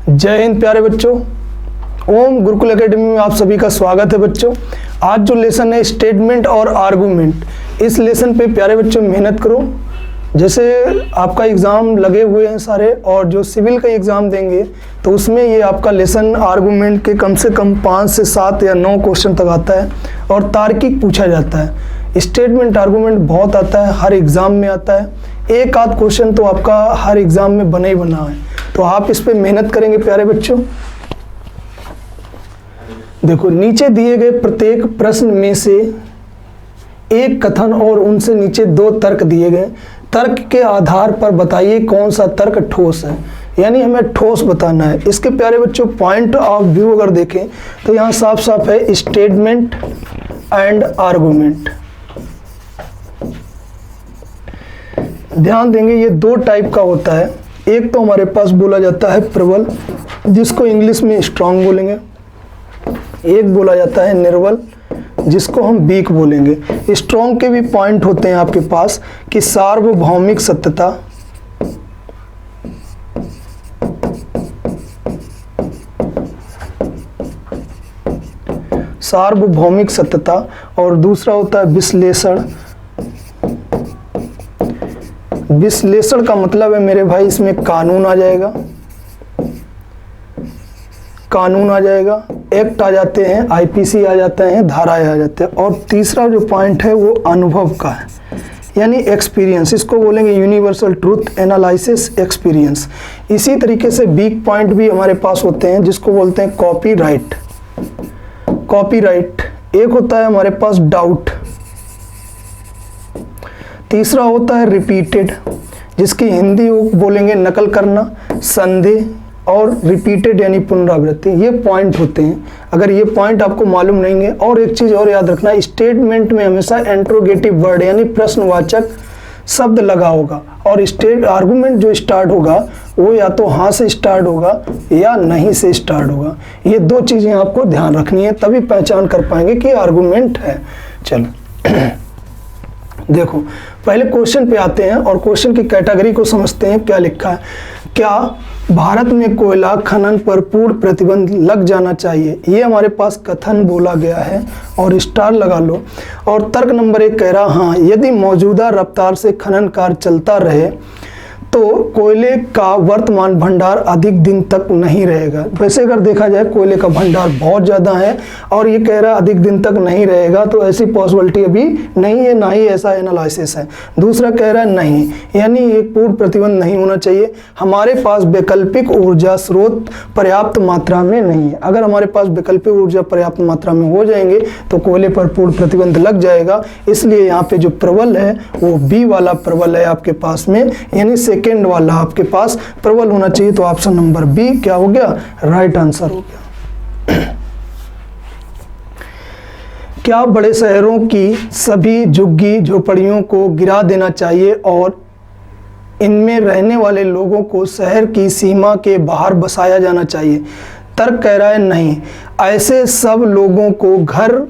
जय हिंद प्यारे बच्चों। ओम गुरुकुल एकेडमी में आप सभी का स्वागत है बच्चों। आज जो लेसन है स्टेटमेंट और आर्गूमेंट, इस लेसन पे प्यारे बच्चों मेहनत करो। जैसे आपका एग्ज़ाम लगे हुए हैं सारे, और जो सिविल का एग्ज़ाम देंगे तो उसमें ये आपका लेसन आर्गूमेंट के कम से कम 5 से 7 या 9 क्वेश्चन तक आता है और तार्किक पूछा जाता है। स्टेटमेंट आर्गूमेंट बहुत आता है, हर एग्ज़ाम में आता है। एक आध क्वेश्चन तो आपका हर एग्ज़ाम में बना ही बना है, तो आप इस पे मेहनत करेंगे प्यारे बच्चों। देखो, नीचे दिए गए प्रत्येक प्रश्न में से एक कथन और उनसे नीचे 2 तर्क दिए गए। तर्क के आधार पर बताइए कौन सा तर्क ठोस है, यानी हमें ठोस बताना है। इसके प्यारे बच्चों पॉइंट ऑफ व्यू अगर देखें तो यहाँ साफ साफ है स्टेटमेंट एंड आर्गूमेंट। ध्यान देंगे ये 2 टाइप का होता है। एक तो हमारे पास बोला जाता है प्रबल, जिसको इंग्लिश में स्ट्रांग बोलेंगे। एक बोला जाता है निर्बल, जिसको हम वीक बोलेंगे। स्ट्रांग के भी पॉइंट होते हैं आपके पास कि सार्वभौमिक सत्यता, सार्वभौमिक सत्यता, और दूसरा होता है विश्लेषण। विश्लेषण का मतलब है मेरे भाई इसमें कानून आ जाएगा, कानून आ जाएगा, एक्ट आ जाते हैं, आईपीसी आ जाते हैं, धाराएं आ जाते हैं। और तीसरा जो पॉइंट है वो अनुभव का है, यानी एक्सपीरियंस। इसको बोलेंगे यूनिवर्सल ट्रूथ एनालिसिस एक्सपीरियंस। इसी तरीके से वीक पॉइंट भी हमारे पास होते हैं, जिसको बोलते हैं कॉपीराइट। कॉपीराइट एक होता है हमारे पास डाउट, तीसरा होता है रिपीटेड, जिसकी हिंदी बोलेंगे नकल करना, संदेह, और रिपीटेड यानी पुनरावृत्ति। ये पॉइंट होते हैं। अगर ये पॉइंट आपको मालूम नहीं है, और एक चीज़ और याद रखना, स्टेटमेंट में हमेशा इंट्रोगेटिव वर्ड यानी प्रश्नवाचक शब्द लगा होगा, और स्टेट आर्गूमेंट जो स्टार्ट होगा वो या तो हाँ से स्टार्ट होगा या नहीं से स्टार्ट होगा। ये 2 चीज़ें आपको ध्यान रखनी है, तभी पहचान कर पाएंगे कि आर्गूमेंट है। चलो देखो, पहले क्वेश्चन पे आते हैं और क्वेश्चन की कैटेगरी को समझते हैं। क्या लिखा है? क्या भारत में कोयला खनन पर पूर्ण प्रतिबंध लग जाना चाहिए? ये हमारे पास कथन बोला गया है और स्टार लगा लो। और तर्क नंबर 1 कह रहा हाँ, यदि मौजूदा रफ्तार से खनन कार्य चलता रहे तो कोयले का वर्तमान भंडार अधिक दिन तक नहीं रहेगा। वैसे अगर देखा जाए कोयले का भंडार बहुत ज़्यादा है और ये कह रहा है अधिक दिन तक नहीं रहेगा, तो ऐसी पॉसिबिलिटी अभी नहीं है, ना ही ऐसा एनालिसिस है। दूसरा कह रहा है नहीं, यानी ये पूर्ण प्रतिबंध नहीं होना चाहिए। हमारे पास वैकल्पिक ऊर्जा स्रोत पर्याप्त मात्रा में नहीं है। अगर हमारे पास वैकल्पिक ऊर्जा पर्याप्त मात्रा में हो जाएंगे तो कोयले पर पूर्ण प्रतिबंध लग जाएगा। इसलिए यहाँ पे जो प्रबल है वो बी वाला प्रबल है आपके पास में, यानी सेकेंड वाला आपके पास प्रबल होना चाहिए। तो ऑप्शन नंबर बी क्या हो गया? राइट आंसर हो गया। क्या बड़े शहरों की सभी झुग्गी झोपड़ियों को गिरा देना चाहिए और इनमें रहने वाले लोगों को शहर की सीमा के बाहर बसाया जाना चाहिए? तर्क कह रहा है नहीं, ऐसे सब लोगों को घर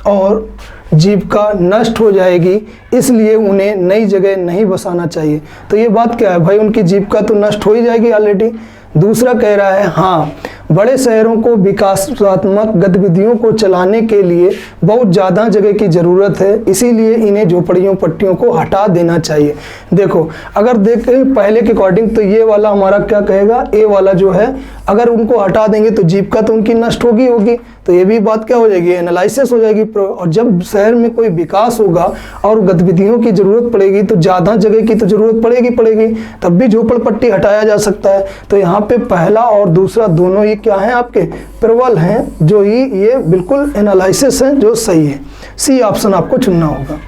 और जीविका नष्ट हो जाएगी, इसलिए उन्हें नई जगह नहीं बसाना चाहिए। तो ये बात क्या है भाई, उनकी जीविका तो नष्ट हो ही जाएगी ऑलरेडी। दूसरा कह रहा है हाँ, बड़े शहरों को विकासात्मक गतिविधियों को चलाने के लिए बहुत ज़्यादा जगह की ज़रूरत है, इसीलिए इन्हें झोपड़ियों पट्टियों को हटा देना चाहिए। देखो, अगर देखें पहले के अकॉर्डिंग तो ये वाला हमारा क्या कहेगा, ए वाला जो है, अगर उनको हटा देंगे तो जीविका तो उनकी नष्ट होगी, तो ये भी बात क्या हो जाएगी, एनालिसिस हो जाएगी। और जब शहर में कोई विकास होगा और गतिविधियों की ज़रूरत पड़ेगी तो ज़्यादा जगह की तो ज़रूरत पड़ेगी, तब भी झोपड़पट्टी हटाया जा सकता है। तो यहाँ पे पहला और दूसरा दोनों ही क्या हैं आपके प्रबल हैं, जो ही ये बिल्कुल एनालिसिस है जो सही है। सी ऑप्शन आपको चुनना होगा।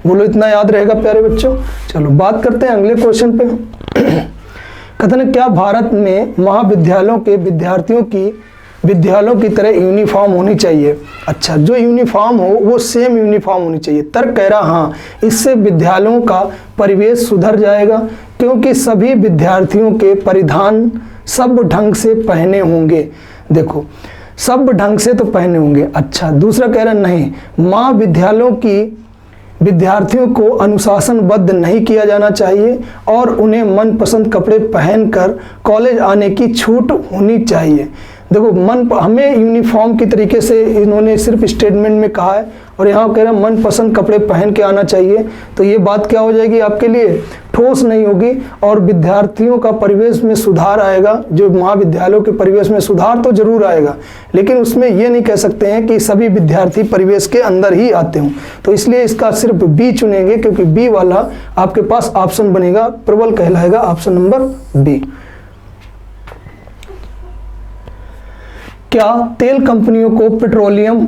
बोलो इतना याद रहेगा प्यारे बच्चों। चलो बात करते हैं अगले क्वेश्चन पे। कथन है, क्या भारत में महाविद्यालयों के विद्यालयों की तरह यूनिफॉर्म होनी चाहिए? अच्छा, जो यूनिफॉर्म हो वो सेम यूनिफॉर्म होनी चाहिए। तर्क कह रहा हाँ, इससे विद्यालयों का परिवेश सुधर जाएगा, क्योंकि सभी विद्यार्थियों के परिधान सब ढंग से पहने होंगे। देखो, सब ढंग से तो पहने होंगे। अच्छा, दूसरा कह रहा नहीं, महाविद्यालयों की विद्यार्थियों को अनुशासनबद्ध नहीं किया जाना चाहिए और उन्हें मनपसंद कपड़े पहनकर कॉलेज आने की छूट होनी चाहिए। देखो हमें यूनिफॉर्म की तरीके से इन्होंने सिर्फ स्टेटमेंट में कहा है और यहाँ कह रहे हैं मनपसंद कपड़े पहन के आना चाहिए। तो ये बात क्या हो जाएगी आपके लिए, ठोस नहीं होगी और विद्यार्थियों का परिवेश में सुधार आएगा। जो महाविद्यालयों के परिवेश में सुधार तो जरूर आएगा, लेकिन उसमें ये नहीं कह सकते हैं कि सभी विद्यार्थी परिवेश के अंदर ही आते हों। तो इसलिए इसका सिर्फ बी चुनेंगे, क्योंकि बी वाला आपके पास ऑप्शन बनेगा, प्रबल कहलाएगा ऑप्शन नंबर बी। क्या तेल कंपनियों को पेट्रोलियम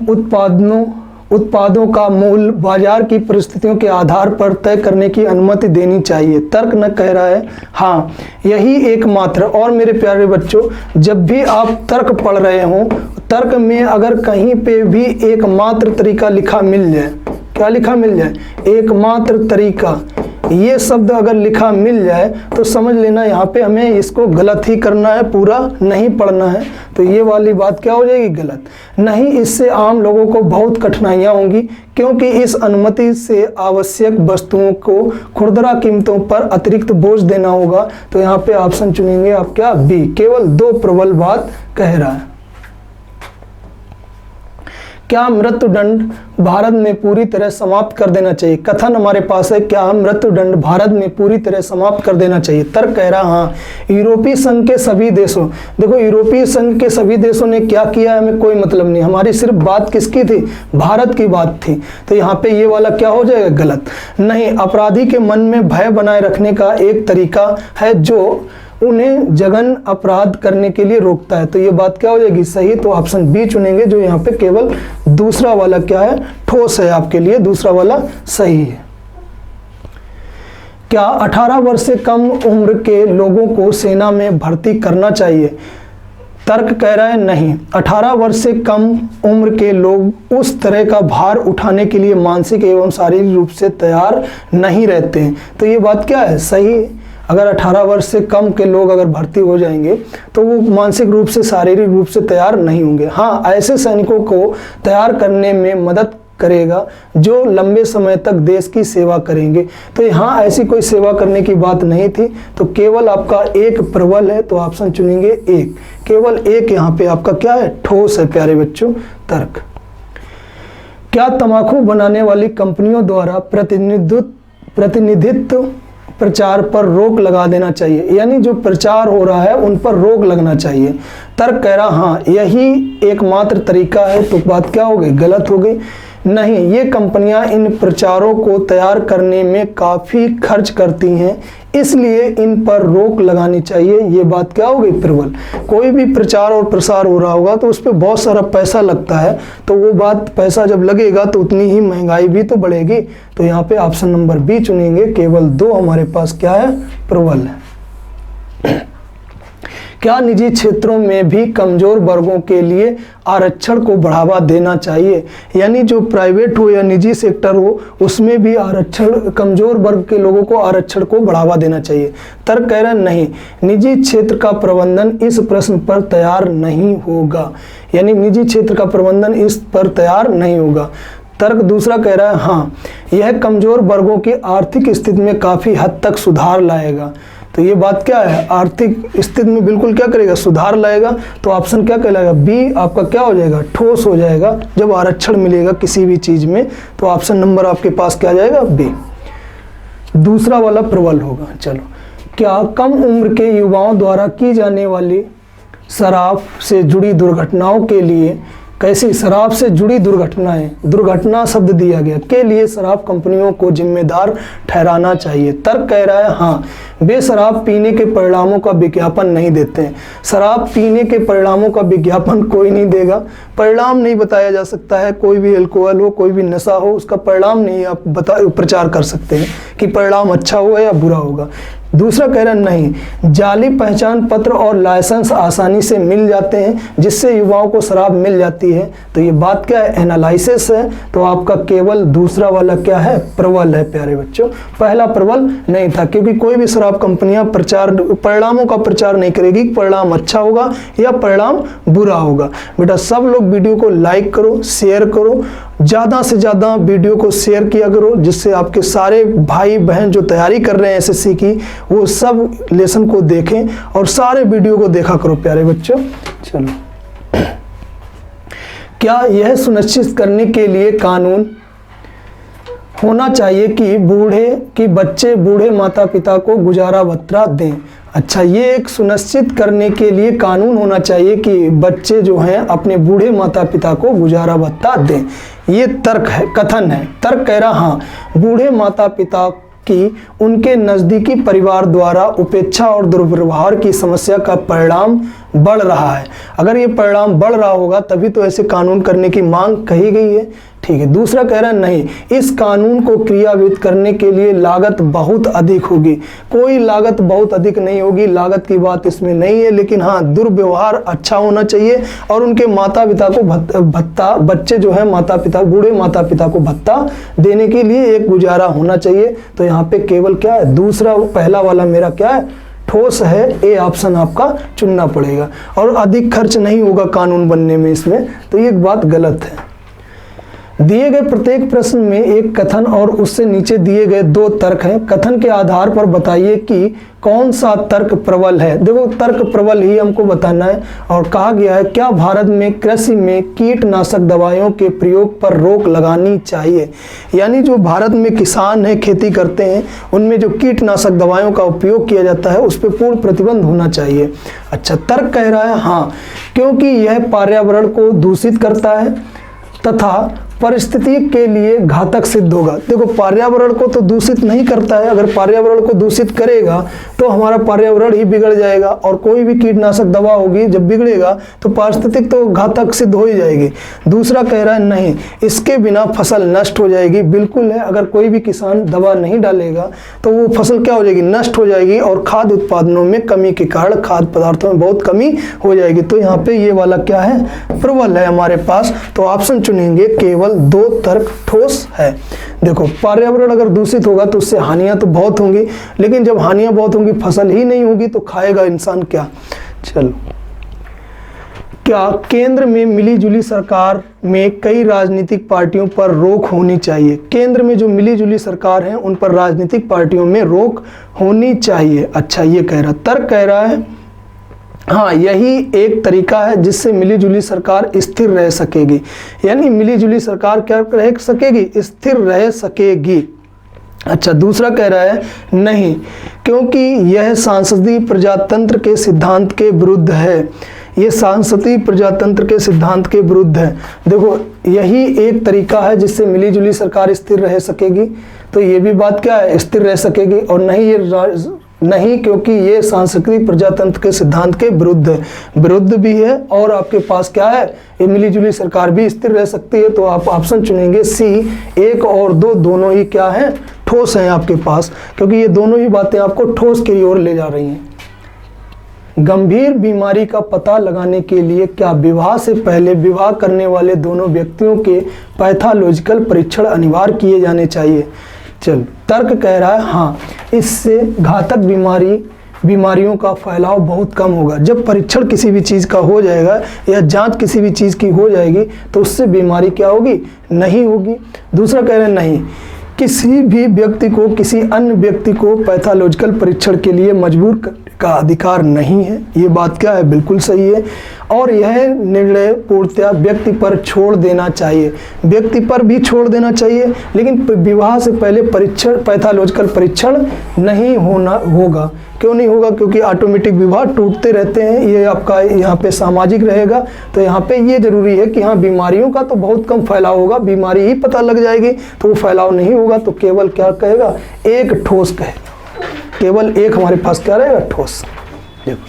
उत्पादों का मूल्य बाजार की परिस्थितियों के आधार पर तय करने की अनुमति देनी चाहिए? तर्क न कह रहा है हाँ, यही एकमात्र। और मेरे प्यारे बच्चों, जब भी आप तर्क पढ़ रहे हो, तर्क में अगर कहीं पे भी एकमात्र तरीका लिखा मिल जाए, क्या लिखा मिल जाए, एकमात्र तरीका, ये शब्द अगर लिखा मिल जाए तो समझ लेना यहाँ पे हमें इसको गलत ही करना है, पूरा नहीं पढ़ना है। तो ये वाली बात क्या हो जाएगी, गलत। नहीं, इससे आम लोगों को बहुत कठिनाइयाँ होंगी, क्योंकि इस अनुमति से आवश्यक वस्तुओं को खुदरा कीमतों पर अतिरिक्त बोझ देना होगा। तो यहाँ पे ऑप्शन चुनेंगे आप क्या, बी। केवल दो प्रबल बात कह रहा है। क्या मृत्युदंड भारत में पूरी तरह समाप्त कर देना चाहिए? कथन हमारे पास है, क्या मृत्युदंड भारत में पूरी तरह समाप्त कर देना चाहिए? तर्क कह रहा हाँ, यूरोपीय संघ के सभी देशों, देखो यूरोपीय संघ के सभी देशों ने क्या किया है हमें कोई मतलब नहीं, हमारी सिर्फ बात किसकी थी, भारत की बात थी। तो यहाँ पे ये वाला क्या हो जाएगा, गलत। नहीं, अपराधी के मन में भय बनाए रखने का एक तरीका है जो उन्हें जघन्य अपराध करने के लिए रोकता है। तो ये बात क्या हो जाएगी, सही। तो ऑप्शन बी चुनेंगे, जो यहाँ पे केवल दूसरा वाला क्या है, ठोस है आपके लिए, दूसरा वाला सही है। क्या 18 वर्ष से कम उम्र के लोगों को सेना में भर्ती करना चाहिए? तर्क कह रहा है नहीं, 18 वर्ष से कम उम्र के लोग उस तरह का भार उठाने के लिए मानसिक एवं शारीरिक रूप से तैयार नहीं रहते हैं। तो ये बात क्या है, सही। अगर 18 वर्ष से कम के लोग अगर भर्ती हो जाएंगे तो वो मानसिक रूप से, शारीरिक रूप से तैयार नहीं होंगे। हाँ, ऐसे सैनिकों को तैयार करने में मदद करेगा जो लंबे समय तक देश की सेवा करेंगे। तो यहाँ ऐसी कोई सेवा करने की बात नहीं थी। तो केवल आपका एक प्रबल है, तो ऑप्शन चुनेंगे एक, केवल एक यहाँ पे आपका क्या है, ठोस है प्यारे बच्चों, तर्क। क्या तंबाकू बनाने वाली कंपनियों द्वारा प्रतिनिधित्व प्रचार पर रोक लगा देना चाहिए? यानी जो प्रचार हो रहा है उन पर रोक लगना चाहिए। तर्क कह रहा हाँ, यही एकमात्र तरीका है। तो बात क्या हो गई, गलत हो गई। नहीं, ये कंपनियां इन प्रचारों को तैयार करने में काफ़ी खर्च करती हैं, इसलिए इन पर रोक लगानी चाहिए। ये बात क्या हो गई, प्रबल। कोई भी प्रचार और प्रसार हो रहा होगा तो उस पर बहुत सारा पैसा लगता है, तो वो बात, पैसा जब लगेगा तो उतनी ही महंगाई भी तो बढ़ेगी। तो यहाँ पे ऑप्शन नंबर बी चुनेंगे, केवल दो हमारे पास क्या है, प्रबल है। क्या निजी क्षेत्रों में भी कमजोर वर्गों के लिए आरक्षण को बढ़ावा देना चाहिए? यानी जो प्राइवेट हो या निजी सेक्टर हो, उसमें भी आरक्षण, कमजोर वर्ग के लोगों को आरक्षण को बढ़ावा देना चाहिए। तर्क कह रहे हैं नहीं, निजी क्षेत्र का प्रबंधन इस प्रश्न पर तैयार नहीं होगा। यानी निजी क्षेत्र का प्रबंधन इस पर तैयार नहीं होगा। तर्क दूसरा कह रहा है हाँ, यह कमजोर वर्गों की आर्थिक स्थिति में काफ़ी हद तक सुधार लाएगा। तो ये बात क्या है, आर्थिक स्थिति में बिल्कुल क्या करेगा, सुधार लाएगा। तो ऑप्शन क्या कहलाएगा, बी आपका क्या हो जाएगा, ठोस हो जाएगा। जब आरक्षण मिलेगा किसी भी चीज़ में तो ऑप्शन नंबर आपके पास क्या आ जाएगा, बी, दूसरा वाला प्रबल होगा। चलो, क्या कम उम्र के युवाओं द्वारा की जाने वाली शराब से जुड़ी दुर्घटनाओं के लिए, कैसी शराब से जुड़ी दुर्घटनाएं, दुर्घटना शब्द दिया गया, के लिए शराब कंपनियों को जिम्मेदार ठहराना चाहिए? तर्क कह रहा है हाँ, वे शराब पीने के परिणामों का विज्ञापन नहीं देते हैं। शराब पीने के परिणामों का विज्ञापन कोई नहीं देगा, परिणाम नहीं बताया जा सकता है। कोई भी अल्कोहल हो, कोई भी नशा हो, उसका परिणाम नहीं आप प्रचार कर सकते हैं कि परिणाम अच्छा होगा या बुरा होगा। दूसरा कह रहा नहीं, जाली पहचान पत्र और लाइसेंस आसानी से मिल जाते हैं, जिससे युवाओं को शराब मिल जाती है। तो ये बात क्या है, एनालिसिस है। तो आपका केवल दूसरा वाला क्या है, प्रबल है प्यारे बच्चों। पहला प्रबल नहीं था, क्योंकि कोई भी शराब कंपनियां प्रचार, परिणामों का प्रचार नहीं करेगी, परिणाम अच्छा होगा या परिणाम बुरा होगा। बेटा सब लोग वीडियो को लाइक करो, शेयर करो, ज़्यादा से ज़्यादा वीडियो को शेयर किया करो, जिससे आपके सारे भाई बहन जो तैयारी कर रहे हैं एसएससी की, वो सब लेसन को देखें और सारे वीडियो को देखा करो प्यारे बच्चों। चलो, क्या यह सुनिश्चित करने के लिए कानून होना चाहिए कि बच्चे बूढ़े माता पिता को गुजारा भत्ता दें? अच्छा, ये एक सुनिश्चित करने के लिए कानून होना चाहिए कि बच्चे जो हैं अपने बूढ़े माता पिता को गुजारा भत्ता दें। ये तर्क है, कथन है। तर्क कह रहा हाँ, बूढ़े माता पिता की उनके नज़दीकी परिवार द्वारा उपेक्षा और दुर्व्यवहार की समस्या का परिणाम बढ़ रहा है। अगर ये परिणाम बढ़ रहा होगा तभी तो ऐसे कानून करने की मांग कही गई है। ठीक है। दूसरा कह रहा है नहीं, इस कानून को क्रियान्वित करने के लिए लागत बहुत अधिक होगी। कोई लागत बहुत अधिक नहीं होगी, लागत की बात इसमें नहीं है, लेकिन हाँ, दुर्व्यवहार अच्छा होना चाहिए और उनके माता पिता को भत्ता, बच्चे जो है माता पिता, बूढ़े माता पिता को भत्ता देने के लिए एक गुजारा होना चाहिए। तो यहाँ पे केवल क्या है, दूसरा, पहला वाला मेरा क्या है, ठोस है। ए ऑप्शन आपका चुनना पड़ेगा। और अधिक खर्च नहीं होगा कानून बनने में इसमें, तो ये बात गलत है। दिए गए प्रत्येक प्रश्न में एक कथन और उससे नीचे दिए गए 2 तर्क हैं। कथन के आधार पर बताइए कि कौन सा तर्क प्रबल है। देखो, तर्क प्रबल ही हमको बताना है। और कहा गया है, क्या भारत में कृषि में कीटनाशक दवाइयों के प्रयोग पर रोक लगानी चाहिए? यानी जो भारत में किसान है, खेती करते हैं, उनमें जो कीटनाशक दवाइयों का उपयोग किया जाता है उस पर पूर्ण प्रतिबंध होना चाहिए। अच्छा, तर्क कह रहा है हाँ, क्योंकि यह पर्यावरण को दूषित करता है तथा परिस्थिति के लिए घातक सिद्ध होगा। देखो, पर्यावरण को तो दूषित नहीं करता है। अगर पर्यावरण को दूषित करेगा तो हमारा पर्यावरण ही बिगड़ जाएगा, और कोई भी कीटनाशक दवा होगी जब बिगड़ेगा तो पारिस्थितिक तो घातक सिद्ध हो ही जाएगी। दूसरा कह रहा है नहीं, इसके बिना फसल नष्ट हो जाएगी। बिल्कुल है, अगर कोई भी किसान दवा नहीं डालेगा तो वो फसल क्या हो जाएगी, नष्ट हो जाएगी, और खाद्य उत्पादनों में कमी के कारण खाद्य पदार्थों में बहुत कमी हो जाएगी। तो यहाँ पे ये वाला क्या है, प्रबल है हमारे पास। तो ऑप्शन चुनेंगे, केवल 2 तर्क ठोस है। देखो, पर्यावरण अगर दूषित होगा तो उससे हानियां तो बहुत होंगी, लेकिन जब हानियां बहुत होंगी, फसल ही नहीं होगी तो खाएगा इंसान क्या। चलो, क्या केंद्र में मिलीजुली सरकार में कई राजनीतिक पार्टियों पर रोक होनी चाहिए? केंद्र में जो मिलीजुली सरकार है उन पर राजनीतिक पार्टियों में रोक होनी चाहिए। अच्छा, ये कह रहा, तर्क कह रहा है हाँ, यही एक तरीका है जिससे मिलीजुली सरकार स्थिर रह सकेगी। यानी मिलीजुली सरकार क्या रह सकेगी, स्थिर रह सकेगी। अच्छा, दूसरा कह रहा है नहीं, क्योंकि यह सांसदीय प्रजातंत्र के सिद्धांत के विरुद्ध है। ये सांसदीय प्रजातंत्र के सिद्धांत के विरुद्ध है। देखो, यही एक तरीका है जिससे मिलीजुली सरकार स्थिर रह सकेगी। तो ये भी बात क्या है, स्थिर रह सकेगी। और नहीं, क्योंकि ये सांस्कृतिक प्रजातंत्र के सिद्धांत के विरुद्ध है। विरुद्ध भी है और आपके पास क्या है, ये मिलीजुली सरकार भी स्थिर रह सकती है। तो आप ऑप्शन चुनेंगे सी। 1 और 2 दोनों ही क्या है, ठोस हैं आपके पास, क्योंकि ये दोनों ही बातें आपको ठोस की ओर ले जा रही हैं। गंभीर बीमारी का पता लगाने के लिए क्या विवाह से पहले विवाह करने वाले दोनों व्यक्तियों के पैथोलॉजिकल परीक्षण अनिवार्य किए जाने चाहिए? चल, तर्क कह रहा है हाँ, इससे घातक बीमारियों का फैलाव बहुत कम होगा। जब परीक्षण किसी भी चीज़ का हो जाएगा या जांच किसी भी चीज़ की हो जाएगी तो उससे बीमारी क्या होगी, नहीं होगी। दूसरा कह रहे हैं नहीं, किसी भी व्यक्ति को किसी अन्य व्यक्ति को पैथोलॉजिकल परीक्षण के लिए मजबूर करने का अधिकार नहीं है। ये बात क्या है, बिल्कुल सही है। और यह निर्णय पूर्णतः व्यक्ति पर छोड़ देना चाहिए, व्यक्ति पर भी छोड़ देना चाहिए, लेकिन विवाह से पहले पैथोलॉजिकल परीक्षण नहीं होगा। क्यों नहीं होगा, क्योंकि ऑटोमेटिक विवाह टूटते रहते हैं। ये आपका यहाँ पे सामाजिक रहेगा। तो यहाँ पे ये जरूरी है कि हाँ, बीमारियों का तो बहुत कम फैलाव होगा, बीमारी ही पता लग जाएगी तो वो फैलाव नहीं होगा। तो केवल क्या कहेगा, एक ठोस कहेगा। केवल एक हमारे पास क्या रहेगा, ठोस। देखो,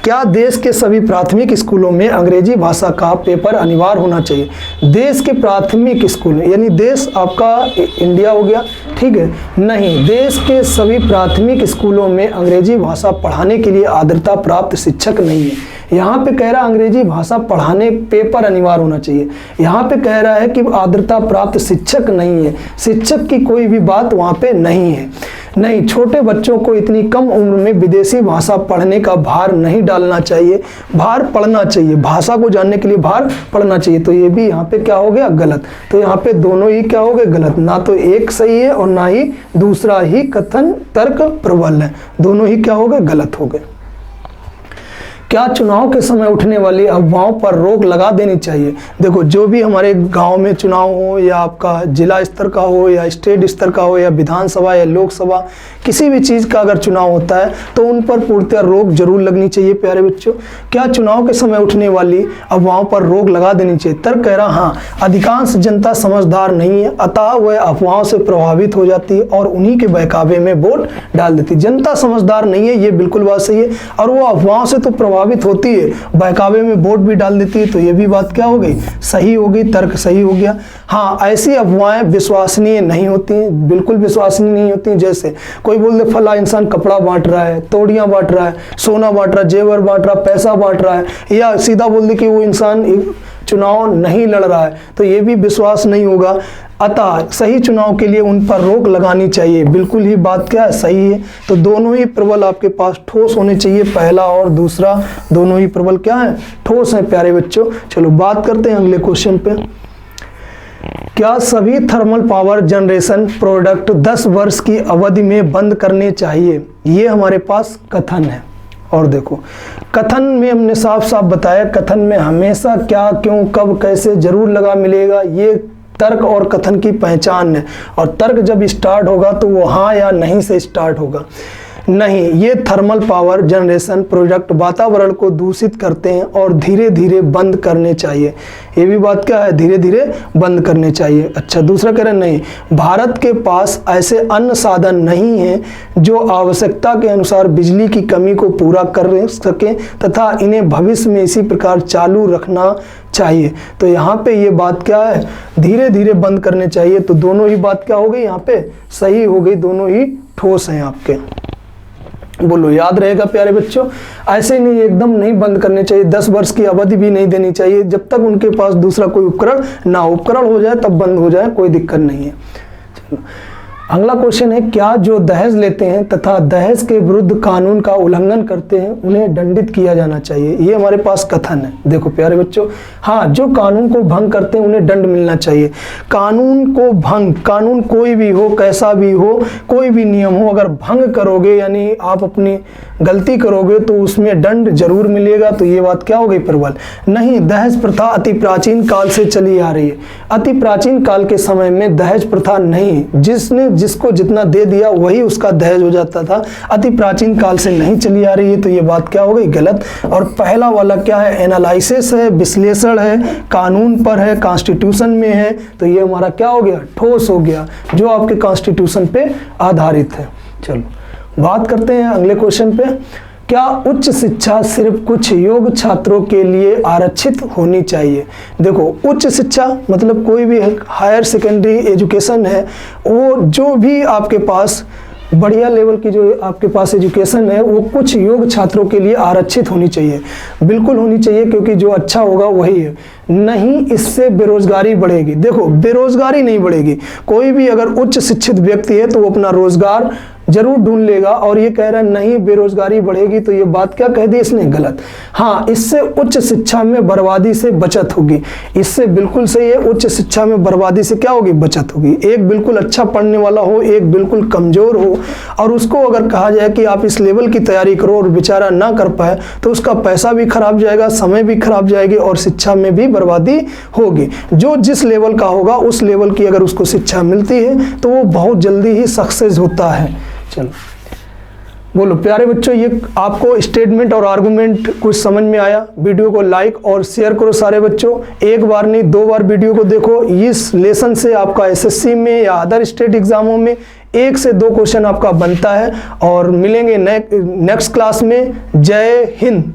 क्या देश के सभी प्राथमिक स्कूलों में अंग्रेजी भाषा का पेपर अनिवार्य होना चाहिए? देश के प्राथमिक स्कूल यानी देश आपका इंडिया हो गया, ठीक है। नहीं, देश के सभी प्राथमिक स्कूलों में अंग्रेजी भाषा पढ़ाने के लिए आर्द्रता प्राप्त शिक्षक नहीं है। यहाँ पे कह रहा है अंग्रेजी भाषा पढ़ाने पेपर अनिवार्य होना चाहिए। यहाँ पे कह रहा है कि आर्द्रता प्राप्त शिक्षक नहीं है। शिक्षक की कोई भी बात वहाँ पे नहीं है। नहीं, छोटे बच्चों को इतनी कम उम्र में विदेशी भाषा पढ़ने का भार नहीं डालना चाहिए, भार पढ़ना चाहिए, भाषा को जानने के लिए भार पढ़ना चाहिए। तो ये भी यहाँ पे क्या हो गया, गलत। तो यहाँ पे दोनों ही क्या हो गए, गलत। ना तो एक सही है और ना ही दूसरा ही कथन तर्क प्रबल है, दोनों ही क्या हो गए, गलत हो गए। क्या चुनाव के समय उठने वाली अफवाहों पर रोक लगा देनी चाहिए? देखो, जो भी हमारे गांव में चुनाव हो, या आपका जिला स्तर का हो, या स्टेट स्तर का हो, या विधानसभा या लोकसभा, किसी भी चीज़ का अगर चुनाव होता है तो उन पर पूर्णतः रोक जरूर लगनी चाहिए प्यारे बच्चों। क्या चुनाव के समय उठने वाली अफवाहों पर रोक लगा देनी चाहिए? तर्क कह रहा हाँ, अधिकांश जनता समझदार नहीं है, अतः वह अफवाहों से प्रभावित हो जाती है और उन्हीं के बहकावे में वोट डाल देती है। जनता समझदार नहीं है, ये बिल्कुल बात सही है, और वो अफवाहों से तो प्रभावित होती है, बहकावे में वोट भी डाल देती है। तो ये भी बात क्या हो गई, सही हो गई, तर्क सही हो गया। हाँ, ऐसी अफवाहें विश्वसनीय नहीं होती हैं, बिल्कुल विश्वसनीय नहीं होती हैं। जैसे कोई बोल दे फला इंसान कपड़ा बांट रहा है, तोड़ियां बांट रहा है, सोना बांट रहा है, जेवर बांट रहा है, पैसा बांट रहा है, या सीधा बोल दे कि वो इंसान चुनाव नहीं लड़ रहा है, तो ये भी विश्वास नहीं होगा। अतः सही चुनाव के लिए उन पर रोक लगानी चाहिए, बिल्कुल ही बात क्या है, सही है। तो दोनों ही प्रबल आपके पास ठोस होने चाहिए, पहला और दूसरा दोनों ही प्रबल क्या है, ठोस है प्यारे बच्चों। चलो बात करते हैं अगले क्वेश्चन पे। क्या सभी थर्मल पावर जनरेशन प्रोडक्ट 10 वर्ष की अवधि में बंद करने चाहिए? ये हमारे पास कथन है। और देखो, कथन में हमने साफ साफ बताया, कथन में हमेशा क्या, क्यों, कब, कैसे जरूर लगा मिलेगा। ये तर्क और कथन की पहचान है, और तर्क जब स्टार्ट होगा तो वो हाँ या नहीं से स्टार्ट होगा। नहीं, ये थर्मल पावर जनरेशन प्रोडक्ट वातावरण को दूषित करते हैं और धीरे धीरे बंद करने चाहिए। ये भी बात क्या है, धीरे धीरे बंद करने चाहिए। अच्छा, दूसरा कह रहे हैं नहीं, भारत के पास ऐसे अन्य साधन नहीं हैं जो आवश्यकता के अनुसार बिजली की कमी को पूरा कर सकें तथा इन्हें भविष्य में इसी प्रकार चालू रखना चाहिए। तो यहाँ पे ये बात क्या है, धीरे धीरे बंद करने चाहिए। तो दोनों ही बात क्या हो गई, यहाँ पे सही हो गई, दोनों ही ठोस हैं आपके। बोलो, याद रहेगा प्यारे बच्चों, ऐसे नहीं, एकदम नहीं बंद करने चाहिए, 10 वर्ष की अवधि भी नहीं देनी चाहिए, जब तक उनके पास दूसरा कोई उपकरण ना, उपकरण हो जाए तब बंद हो जाए, कोई दिक्कत नहीं है। चलो अगला क्वेश्चन है, क्या जो दहेज लेते हैं तथा दहेज के विरुद्ध कानून का उल्लंघन करते हैं उन्हें दंडित किया जाना चाहिए? ये हमारे पास कथन है। देखो प्यारे बच्चों, हाँ, जो कानून को भंग करते हैं उन्हें दंड मिलना चाहिए। कानून को भंग, कानून कोई भी हो, कैसा भी हो, कोई भी नियम हो, अगर भंग करोगे यानी आप अपनी गलती करोगे तो उसमें दंड जरूर मिलेगा। तो ये बात क्या हो गई, प्रबल। नहीं, दहेज प्रथा अति प्राचीन काल से चली आ रही है। अति प्राचीन काल के समय में दहेज प्रथा नहीं, जिसको जितना दे दिया वही उसका दहेज हो जाता था, अति प्राचीन काल से नहीं चली आ रही है। तो ये बात क्या हो गई, गलत। और पहला वाला क्या है, एनालिसिस है, विश्लेषण है, कानून पर है, कॉन्स्टिट्यूशन में है। तो ये हमारा क्या हो गया, ठोस हो गया, जो आपके कॉन्स्टिट्यूशन पे आधारित है। चलो बात करते हैं अगले क्वेश्चन पे। क्या उच्च शिक्षा सिर्फ कुछ योग्य छात्रों के लिए आरक्षित होनी चाहिए? देखो, उच्च शिक्षा मतलब कोई भी हायर सेकेंडरी एजुकेशन है, वो जो भी आपके पास बढ़िया लेवल की जो आपके पास एजुकेशन है वो कुछ योग्य छात्रों के लिए आरक्षित होनी चाहिए, बिल्कुल होनी चाहिए, क्योंकि जो अच्छा होगा वही है। नहीं, इससे बेरोजगारी बढ़ेगी। देखो, बेरोजगारी नहीं बढ़ेगी, कोई भी अगर उच्च शिक्षित व्यक्ति है तो वो अपना रोजगार जरूर ढूंढ लेगा। और ये कह रहा है नहीं बेरोजगारी बढ़ेगी, तो ये बात क्या कह दी इसने, गलत। हाँ, इससे उच्च शिक्षा में बर्बादी से बचत होगी, इससे बिल्कुल सही है, उच्च शिक्षा में बर्बादी से क्या होगी, बचत होगी। एक बिल्कुल अच्छा पढ़ने वाला हो, एक बिल्कुल कमजोर हो, और उसको अगर कहा जाए कि आप इस लेवल की तैयारी करो और बेचारा ना कर पाए तो उसका पैसा भी खराब जाएगा, समय भी खराब जाएगी और शिक्षा में भी बर्बादी होगी। जो जिस लेवल का होगा उस लेवल की अगर उसको शिक्षा मिलती है तो वो बहुत जल्दी ही सक्सेस होता है। चलो बोलो प्यारे बच्चों, ये आपको स्टेटमेंट और आर्गुमेंट कुछ समझ में आया? वीडियो को लाइक और शेयर करो सारे बच्चों, एक बार नहीं 2 बार वीडियो को देखो। इस लेसन से आपका एसएससी में या अदर स्टेट एग्जामों में 1 से 2 क्वेश्चन आपका बनता है। और मिलेंगे नेक्स्ट क्लास में। जय हिंद।